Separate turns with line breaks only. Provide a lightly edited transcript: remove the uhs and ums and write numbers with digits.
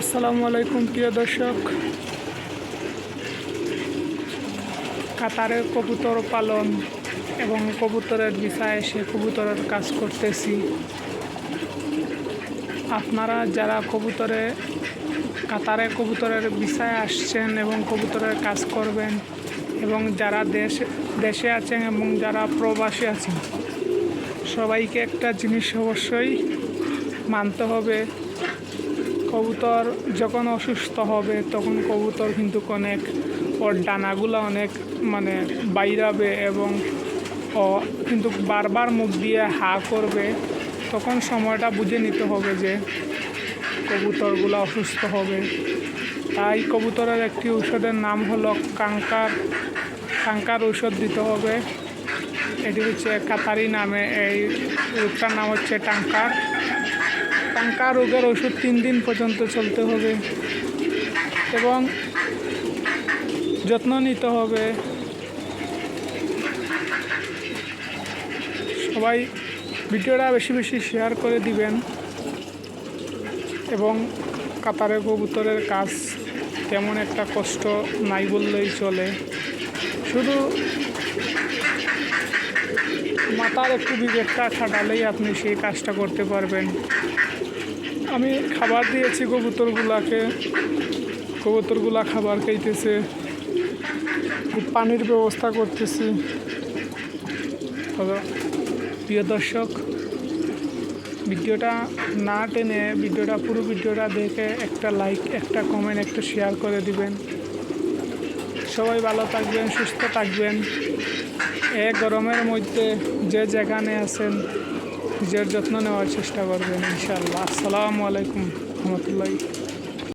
আসসালামু আলাইকুম প্রিয় দর্শক। কাতারে কবুতর পালন এবং কবুতরের বিষয়ে এসে কবুতরের কাজ করতেছি। আপনারা যারা কাতারে কবুতরের বিষয়ে আসছেন এবং কবুতরের কাজ করবেন এবং যারা দেশে আছেন এবং যারা প্রবাসী আছেন, সবাইকে একটা জিনিস অবশ্যই মানতে হবে। কবুতর যখন অসুস্থ হবে তখন কবুতর কিন্তু ওর ডানাগুলো অনেক বাইরাবে এবং কিন্তু বারবার মুখ দিয়ে হা করবে। তখন সময়টা বুঝে নিতে হবে যে কবুতরগুলো অসুস্থ হবে। তাই কবুতরের একটি ঔষধের নাম হলো কাঙ্কার ঔষধ দিতে হবে। এটি হচ্ছে কাতারি নামে, এই রোগটার নাম হচ্ছে টাঙ্কা রোগের ওষুধ 3 দিন পর্যন্ত চলতে হবে এবং যত্ন নিতে হবে। সবাই ভিডিওটা বেশি বেশি শেয়ার করে দিবেন এবং কাতারে কবুতরের কাজ তেমন একটা কষ্ট নাই বললেই চলে, শুধু মাথার একটু বিবেকটা খাটালেই আপনি সেই কাজটা করতে পারবেন। আমি খাবার দিয়েছি কবুতরগুলা খাবার খাইতেছে, পানির ব্যবস্থা করতেছি। প্রিয় দর্শক, ভিডিওটা না টেনে পুরো ভিডিওটা দেখে একটা লাইক, একটা কমেন্ট, একটা শেয়ার করে দিবেন। সবাই ভালো থাকবেন, সুস্থ থাকবেন। গরমের মধ্যে যে যেখানে আছেন নিজের যত্ন নেওয়ার চেষ্টা করবেন ইনশাআল্লাহ। আসসালামু আলাইকুম রহমতুল্লাহ।